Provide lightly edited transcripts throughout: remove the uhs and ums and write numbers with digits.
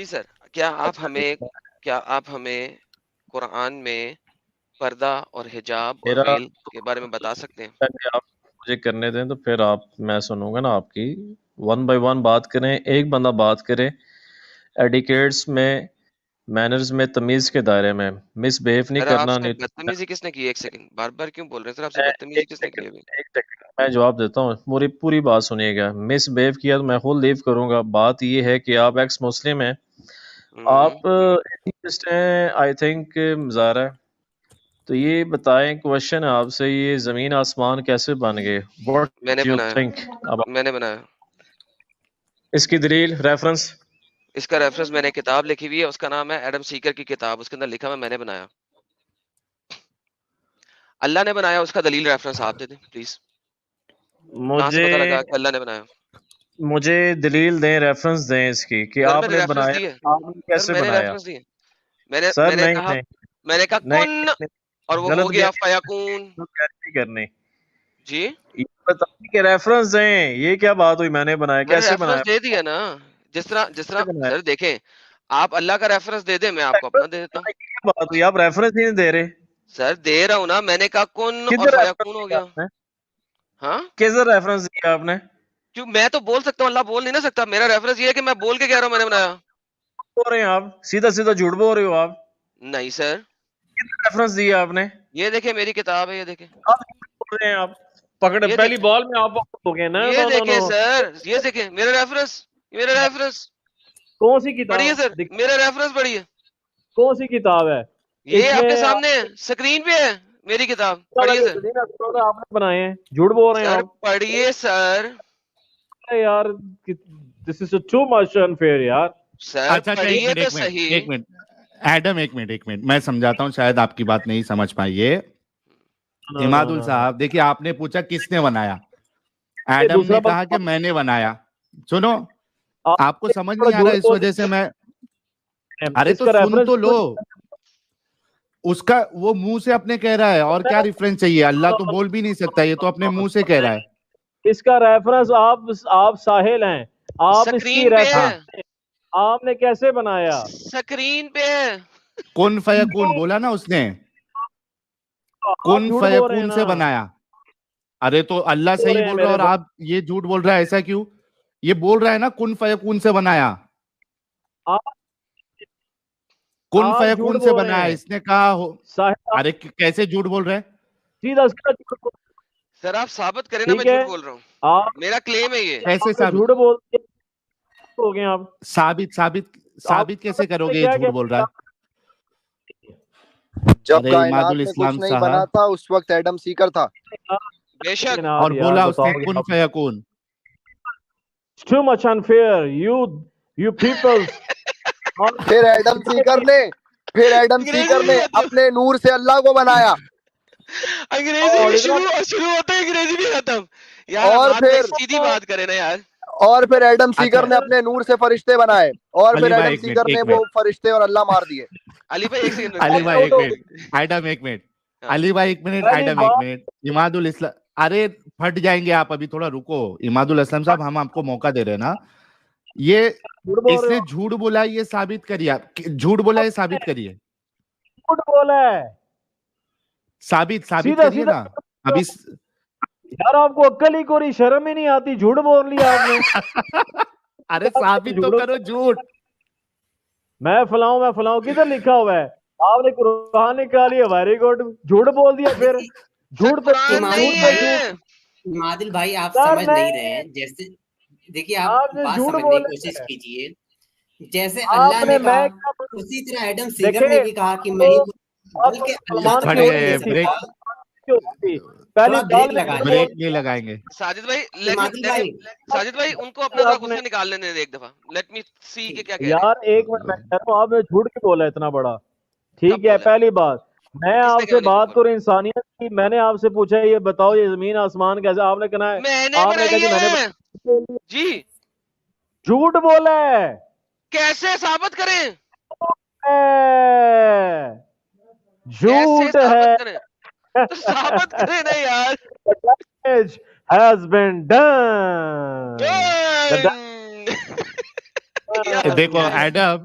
جی سر، کیا آپ ہمیں قرآن میں پردہ اور حجاب اور میرا ویل کے بارے میں بتا سکتے ہیں؟ پہلے آپ مجھے کرنے دیں تو پھر میں سنوں گا نا آپ کی. 1 by 1 بات کریں، ایک بندہ بات کرے. ایڈیکیٹس میں، مینرز میں، تمیز کے دائرے میں مس بیہیو نہیں سر آپ کرنا. سے نہیں بدتمیزی کس نے کی؟ ایک سیکنڈ، بار بار کیوں بول رہے ہیں سر؟ آپ سے بدتمیزی کس نے کی ابھی؟ ایک سیکنڈ میں جواب دیتا ہوں، پوری بات سنیے گا. مس بیہیو کیا تو میں خود لیو کروں گا. بات یہ ہے کہ آپ ایکس مسلم ہیں، آپ ایتھیسٹ ہیں آئی تھنک مظاہرہ. تو یہ بتائیں، کوشچن ہے آپ سے، یہ زمین آسمان کیسے بن گئے؟ میں واٹ نے یو بنایا، تھنک اباؤٹ میں نے بنایا. اس کی دلیل، ریفرنس؟ اس کا ریفرنس میں نے کتاب لکھی ہوئی ہے، اس کا نام ہے ایڈم سیکر کی کتاب. اس کے اندر لکھا ہوا میں نے بنایا. اللہ نے بنایا، اس کا دلیل ریفرنس آپ دے دیں پلیز. کہاں سے پتہ لگا کہ اللہ نے بنایا؟ مجھے دلیل دیں، ریفرنس دیں اس کی کہ سر آپ میں نے نے ریفرنس بنایا. دی ہے. آپ نے سر کیسے میں نے بنایا؟ ریفرنس دی ہے. سر میں نہیں نے کہا نہیں کن اور وہ غلط ہو گیا فیکون. نہیں کرنی. جی یہ بتائیں کہ ریفرنس دیں. یہ کیا بات ہوئی میں نے بنایا؟ میں نے کیسے بنایا؟ ریفرنس دے دیا نا. جس طرح بنایا سر دیکھیں، آپ اللہ کا ریفرنس دے دیں، میں آپ کو اپنا دے دیتا ہوں. کیا بات ہوئی؟ آپ ریفرنس نہیں دے رہے. سر دے رہا ہوں نا، میں نے کہا کن اور کدھر ریفرنس فیکون ہو دیا گیا. آپ نے؟ ہاں کدھر ریفرنس دیا آپ نے؟ کیوں؟ میں تو بول سکتا ہوں، اللہ بول نہیں نہ سکتا. میرا ریفرنس یہ ہے کہ میں بول کے کہہ رہا ہوں میں نے بنایا. بول رہے ہیں آپ، سیدھا سیدھا جھوٹ بول رہے ہو آپ. نہیں سر، کدھر ریفرنس دیا آپ نے؟ یہ دیکھیں میری کتاب ہے، یہ دیکھیں، آپ جھوٹ بول رہے ہیں. آپ پکڑے یہ پہلی دیکھیں، بال میں آپ آؤٹ ہو گئے نا. یہ نو نو دیکھیں نو. سر، یہ دیکھیں میرا ریفرنس کون سی پڑھیے کتاب سر، میرا ریفرنس پڑھیے. کون سی کتاب ہے یہ اس آپ میں؟ کے سامنے ہے، اسکرین پہ ہے میری کتاب. پڑھیے سر. آپ نے بنائے ہیں، جھوٹ بول رہے ہیں سر آپ. پڑھیے سر. یار دس از ٹو مچ انفیئر یار. سر اچھا پڑھیے تو صحیح. ایک منٹ ایڈم، ایک منٹ میں سمجھاتا ہوں، شاید آپ کی بات نہیں سمجھ پائیے. اماد ال صاحب دیکھیے، آپ نے پوچھا کس نے بنایا، ایڈم نے کہا کہ میں نے بنایا. سنو، آپ کو سمجھ نہیں آ رہا اس وجہ سے میں، ارے تو سن تو لو. اس کا وہ منہ سے اپنے کہہ رہا ہے، اور کیا ریفرنس چاہیے؟ اللہ تو بول بھی نہیں سکتا، یہ تو اپنے منہ سے کہہ رہا ہے. اس کا ریفرنس آپ ساحل ہیں، آپ اس کی سکرین پہ ہے، ریفرنس آپ نے کیسے بنایا؟ سکرین پہ ہے. کن فیکون بولا نا اس نے، آپ کن جھوٹ بول رہے ہیں فیکون نا. سے بنایا. ارے تو اللہ صحیح بول رہا ہے اور آپ یہ جھوٹ بول رہا ہے، ایسا کیوں؟ یہ بول رہا ہے نا کن فیکون سے بنایا، کن آپ جھوٹ فیکون سے بول رہے بنایا. ہیں اس نے کہا ساحل. ارے کیسے جھوٹ بول رہے ہیں؟ سیدھا سیدھا جھوٹ بول. سر آپ ثابت کریں نا میں ٹھیک ہے، جھوٹ بول رہا ہوں. آپ میرا کلیم ہے یہ. کیسے جھوٹ بول ہو گئے آپ. ثابت کیسے کرو گے یہ کیا جھوٹ بول رہا ہے؟ جب ارے اماد کائنات میں کچھ الاسلام نہیں بنا صاحب، تھا اس وقت ایڈم سیکر تھا. بے شک. اور بولا اس نے کن فیکون. Too much unfair. You people. پھر ایڈم سیکر انگریزی نے بھی آتی اپنے نور سے اللہ کو بنایا. انگریزی بھی شروع ہوتا ہے، انگریزی بھی ختم. یار اور ہمارے پھر سیدھی بات کرے نا یار. ایڈم سیکر اچھا نے اپنے نور سے فرشتے بنائے، اور علی پھر بھائی ایڈم ایک منٹ سیکر نے ایک وہ منٹ فرشتے اور اللہ مار دیے. علی بھائی ایک سیکنڈ علی بھائی ایک منٹ، ایڈم ایک منٹ، ہاں. علی بھائی ایک منٹ، ایڈم ایک منٹ. اماد الاسلام، ارے پھٹ جائیں گے آپ، ابھی تھوڑا رکو. اماد الاسلام صاحب ہم آپ کو موقع دے رہے ہیں نا. یہ اس نے جھوٹ بولا، یہ ثابت کریے. جھوٹ بولا یہ ثابت کریے، جھوٹ بولا ہے. ثابت سیدھا کریے سیدھا نا ابھی. یار آپ کو عقل ہی کوئی شرم ہی نہیں آتی، جھوٹ بول لیا آپ نے. ارے ثابت تو کرو جھوٹ. میں فلاؤں کدھر لکھا ہوا ہے؟ آپ نے قرآن نکالی ہے، ویری گڈ. جھوٹ بول دیا پھر. سر جھوٹ قرآن نہیں ہے. عادل بھائی آپ سمجھ نہیں رہے ہیں. جیسے دیکھیے، آپ نے بات جھوٹ سمجھنے کی بولا کوشش ہے. کیجئے. جیسے آپ اللہ نے میں کہا، اسی طرح ایڈم سیگر نے دیکھیں بھی کہا کہ میں ہی، بلکہ اللہ تو پھٹ بول گئے. نہیں بریک سکتا. تھوڑا بریک لگائیں. بریک نہیں لگائیں گے. ساجد بھائی عادل بھائی ساجد بھائی ان کو اپنا ذرا غصہ نکال لینے دے ایک دفعہ. لیٹ می سی کہ کیا کہہ رہے ہیں. یار ایک منٹ میں کہہ رہا ہوں، آپ نے جھوٹ کیوں بولا اتنا بڑا؟ کب ٹھیک ہے، بولا؟ پہلی بات میں کس آپ نے سے کہا بات کروں انسانیت کی. میں نے آپ سے پوچھا یہ بتاؤ یہ زمین آسمان کیسے؟ آپ نے کہنا ہے، میں نے آپ نے کہا بنائی جی میں نے ہے. جی جھوٹ بولا ہے. کیسے ثابت کریں؟ کیسے جھوٹ ثابت ہے. کریں؟ تو ثابت کریں نا یار. Damage has been done. یار دیکھو ایڈم،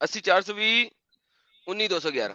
80 420 19 211।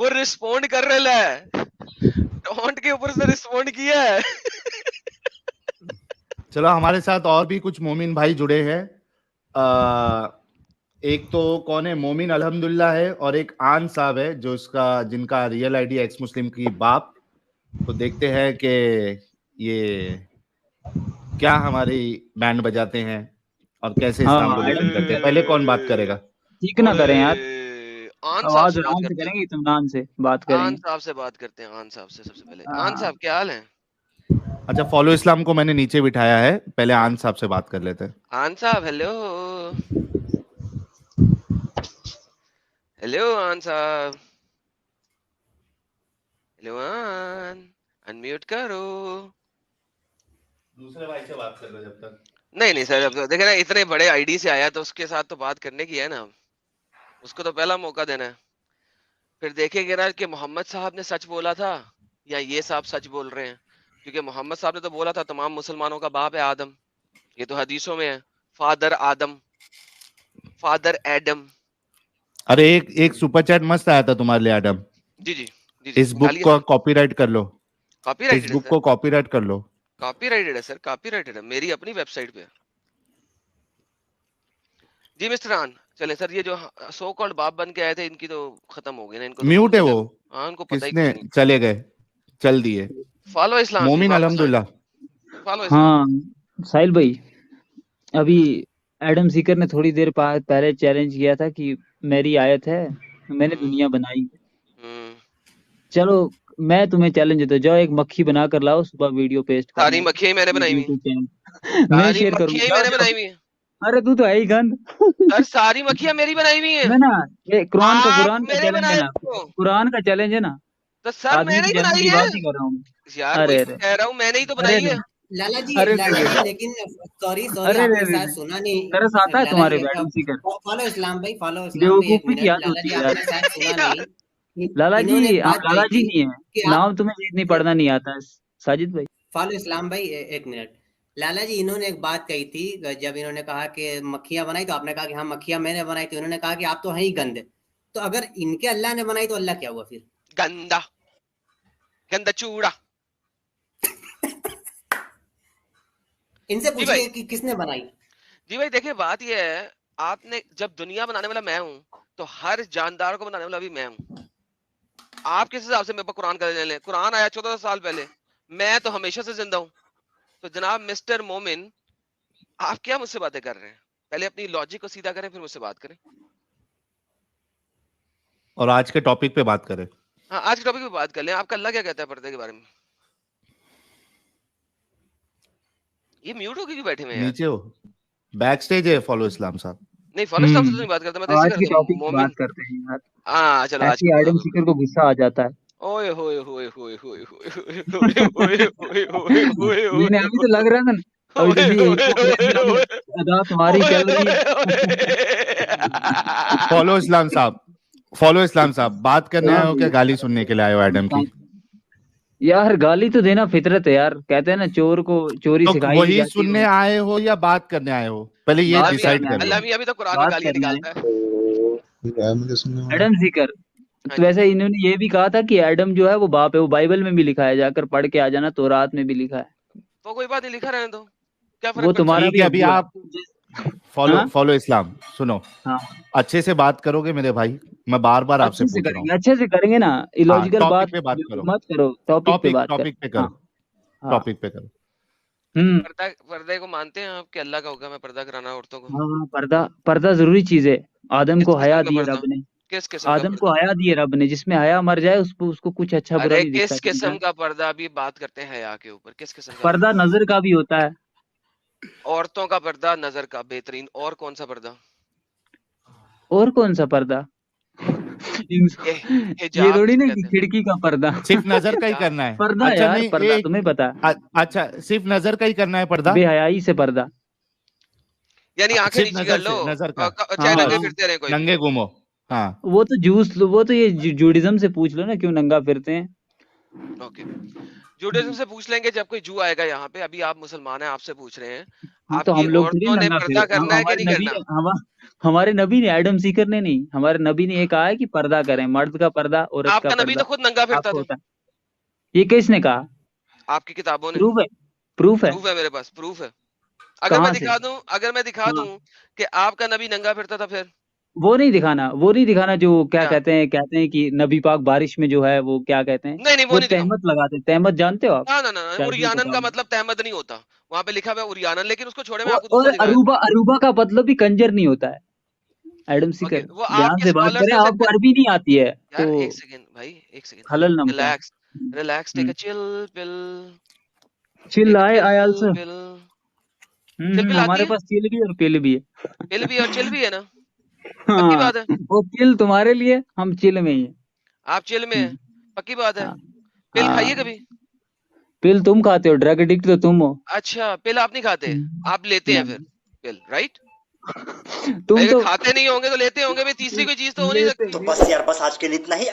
وہ رسپونڈ کر رہا ہے, ٹونٹ کے اوپر سے رسپونڈ کیا ہے. چلو ہمارے ساتھ اور بھی کچھ مومن بھائی جڑے ہیں. ایک تو کون ہے, مومن الحمدللہ ہے, اور ایک آن صاحب ہے جو جن کا ریئل آئی ڈی ایکس مسلم کی باپ. تو دیکھتے ہیں کہ یہ کیا ہماری بینڈ بجاتے ہیں اور کیسے اسلام کو ڈیفینڈ کرتے ہیں. پہلے کون بات کرے گا؟ ٹھیک نہ کریں یار, آن صاحب آواز سے آرام بات سے کرتے کریں ہیں. گے, اطمینان سے بات کریں آن گے. صاحب سے بات کرتے ہیں. آن صاحب سے سب سے پہلے. آن صاحب کیا حال ہے؟ اچھا, فالو اسلام کو میں نے نیچے بٹھایا ہے, پہلے آن صاحب سے بات کر لیتے ہیں. آن صاحب ہیلو. ہیلو آن صاحب, ہیلو آن, انمیوٹ کرو. دوسرے بھائی سے بات کر لو جب تک. نہیں سر, اب دیکھیں نا اتنے بڑے آئی ڈی سے آیا تو اس کے ساتھ تو بات کرنے کی ہے نا, اس کو تو پہلا موقع دینا ہے. پھر دیکھیں گے نا کہ محمد صاحب نے سچ بولا تھا یا یہ صاحب سچ بول رہے ہیں, کیونکہ محمد صاحب نے تو بولا تھا تمام مسلمانوں کا باپ ہے آدم, یہ تو حدیثوں میں ہے, فادر آدم, فادر ایڈم. ارے ایک سپر چیٹ مست آیا تھا تمہارے لیے ایڈم. جی جی جی, اس بک کو کاپی رائٹ کر لو. کاپی اس رائٹڈ بک کو کاپی رائٹ کر لو. کاپی رائٹڈ ہے سر, کاپی رائٹڈ ہے, میری اپنی ویب سائٹ پہ. جی مسٹر آن, چلیں سر, یہ جو سو کالڈ باپ بن کے آئے تھے ان کی تو ختم ہو گئی نا, ان کو میوٹ ہے وہ, ہاں ان کو پتہ ہی کس نے کچھ نہیں. چلے گئے, چل دیے. فالو اسلام جی, مومن الحمدللہ. فالو اسلام. ہاں ساحل بھائی, ابھی ایڈم سیکر نے تھوڑی دیر پہلے چیلنج کیا تھا کہ میری آیت ہے, میں نے دنیا بنائی. چلو میں تمہیں چیلنج دیتا ہوں, جاؤ ایک مکھی بنا کر لاؤ, صبح ویڈیو پیسٹ ساری کرنا, مکھیاں میں نے بنائی ہوئی, میں شیئر کروں گا. میں نے بنائی ہوئی ہیں. ارے تو ہے ہی گند سر, ساری مکھیاں میری بنائی ہوئی ہیں. نا, یہ قرآن کا آپ چیلنج ہے بنائے نا, قرآن کا چیلنج ہے نا. تو سر میں نہیں بنائی ہے بات ہی کر رہا ہوں یار, وہی کہہ رہا ہوں, میں نے ہی تو بنائی ہے. لالا جی لیکن سوری ارے آپ نے شاید سنا نہیں. ترس آتا ہے تمہارے بیٹم سیکر. فالو اسلام بھائی, فالو اسلام بھائی, ایک منٹ. لالا جی آپ نے شاید سنا نہیں. لالا جی نہیں ہے, نام تمہیں اتنی پڑھنا نہیں آتا ہے ساجد بھائی. فالو اسلام بھائی ایک منٹ. لالا جی انہوں نے ایک بات کہی تھی, جب انہوں نے کہا کہ مکھیاں بنائی تو آپ نے کہا کہ ہاں مکھیاں میں نے بنائی تھی, انہوں نے کہا کہ آپ تو ہیں ہی گندے. تو اگر ان کے اللہ نے بنائی تو اللہ کیا ہوا پھر؟ گندا چوڑا. ان سے پوچھئے کہ کس نے بنائی. جی بھائی دیکھیں, بات یہ ہے, آپ نے جب دنیا بنانے والا میں ہوں تو ہر جاندار کو بنانے والا بھی میں ہوں. آپ کس حساب سے میرے پاس قرآن کا لے لیں؟ قرآن آیا 1400 سال پہلے, میں تو ہمیشہ سے زندہ ہوں. تو جناب مسٹر مومن, آپ کیا مجھ سے باتیں کر رہے ہیں؟ پہلے اپنی لاجک کو سیدھا کریں, پھر مجھ سے بات کریں. اور آج کے ٹاپک پہ بات کریں. ہاں آج کے ٹاپک پہ بات کر لیں. آپ کا اللہ کیا کہتا ہے پردے کے بارے میں؟ یہ میوٹ ہو کے کیوں بیٹھے ہوئے ہیں؟ نیچے ہو, بیک سٹیج ہے فالو اسلام صاحب. نہیں فالو اسلام سے تو نہیں بات کرتا, میں تو آج کی ٹاپک پہ بات کرتے ہیں یار. ہاں چلو آج کی ایڈم سیکر کو غصہ آ جاتا ہے. اوئے ہوئے ہوئے ہوئے ہوئے نہیں ابھی تو لگ رہا ہے نا, ادا تمہاری چل رہی ہے. فالو اسلام صاحب بات کرنے آئے ہو کیا گالی سننے کے لیے آئے ہو ایڈم کی؟ یار گالی تو دینا فطرت ہے یار, کہتے ہیں نا چور کو چوری سکھائی وہی سننے آئے ہو یا بات کرنے آئے ہو, پہلے یہ ڈیسائیڈ کر لو. اللہ بھی ابھی تو قرآن میں گالیاں نکالتا ہے. ایڈم سیکر تو ویسے انہوں نے یہ بھی کہا تھا کہ ایڈم جو ہے وہ باپ ہے, وہ بائبل میں بھی لکھا ہے, جا کر پڑھ کے آ جانا, تورات میں بھی لکھا ہے. تو کوئی بات نہیں, لکھا رہنے دو, کیا فرق وہ تمہارا بھی ابھی آپ فالو اسلام سنو, اچھے سے بات کرو گے میرے بھائی, میں بار بار آپ سے پوچھ رہا ہوں. اچھے سے کریں گے نا, illogical بات مت کرو, ٹاپک پہ کرو. پردے کو مانتے ہیں آپ کہ اللہ کا حکم ہے پردہ کرانا عورتوں کو؟ ہاں پردہ ضروری چیز ہے. آدم کو حیا دی رب نے, آدم کو حیا دی رب نے, جس میں حیا مر جائے اس کو کچھ اچھا برا نہیں دکھتا. کس قسم کا پردہ؟ ابھی بات کرتے ہیں حیا کے اوپر. کس قسم کا پردہ؟ نظر کا بھی ہوتا ہے. عورتوں کا پردہ, نظر کا, بہترین. اور کون سا پردہ؟ اور کون سا پردہ؟ یہ تھوڑی نا کھڑکی کا پردہ, صرف نظر کا ہی کرنا ہے پردہ. یار پردہ تمہیں پتا ہے. اچھا صرف نظر کا ہی کرنا ہے پردہ, بے حیائی سے پردہ, یعنی آنکھیں نیچی کر لو, چاہے ننگے پھرتے رہے, کوئی ننگے گھومو. ہاں وہ تو یہ جوڈزم سے پوچھ لو نا کیوں ننگا پھرتے ہیں. اوکے, جوڈیزم سے پوچھ لیں گے جب کوئی جو آئے گا یہاں پہ. ابھی آپ مسلمان ہیں, آپ سے پوچھ رہے ہیں آپ تو کی ہم لوگ تھوڑی عورتوں نے ننگا پردہ کرنا ہے کہ ہمارے نہیں نبی کرنا. ہمارے نبی نے, ایڈم سیکر نے نہیں, ہمارے نبی نے یہ کہا ہے کہ پردہ کریں, مرد کا پردہ, عورت آپ کا کا نبی پردہ تو خود ننگا آپ پھرتا کو تھا. ہوتا ہے. یہ کس نے کہا؟ آپ کی کتابوں نے. پروف ہے, پروف ہے پروف ہے میرے پاس, پروف ہے. اگر میں کہاں سے؟ دکھا ہاں. دوں کہ آپ کا نبی ننگا پھرتا تھا, پھر وہ نہیں دکھانا جو کیا کیا؟ کہتے ہیں کہ نبی پاک بارش میں جو ہے وہ کیا کہتے ہیں, نہیں وہ وہ نہیں دکھاؤں. تہمت لگاتے ہیں. تہمت جانتے ہو آپ؟ نہ شاید نہیں پتا اریانن کا ہوگا. مطلب تحمد نہیں ہوتا, وہاں پہ لکھا ہوا ہے اریانن, لیکن اس کو چھوڑے میں آپ کو اور دوسرا دکھا دیتا ہوں. اروبا کا مطلب بھی کنجر نہیں ہوتا ہے. ایڈم اوکے, سیکر وہ آپ دھیان کے سے بات اسکالر کریں, سے آپ کو عربی نہیں آتی ہے یار تو ایک سیکنڈ بھائی, ایک سیکنڈ, خلل نہ مچائیں. ریلیکس, ٹیک اے چل پل, چل آئے آلسو. چل پل آتی ہمارے ہے, پاس چل بھی اور پل بھی ہے. پل بھی اور چل بھی ہے نا, پکی ہاں, بات ہے. وہ چل تمہارے لیے, ہم چل میں ہی ہیں. آپ چل میں ہیں, پکی بات ہے. ہاں, پل ہاں. کھائیے کبھی. پل تم کھاتے ہو, ڈرگ ایڈکٹ تو تم ہو. اچھا, پل آپ نہیں کھاتے, آپ لیتے ہیں پھر نہیں, پل, رائٹ. تم اگر تو کھاتے نہیں ہوں گے تو لیتے ہوں گے, تیسری کوئی چیز تو ہو نہیں لیتے سکتی. تو بس یار, بس آج کے لیے اتنا ہی.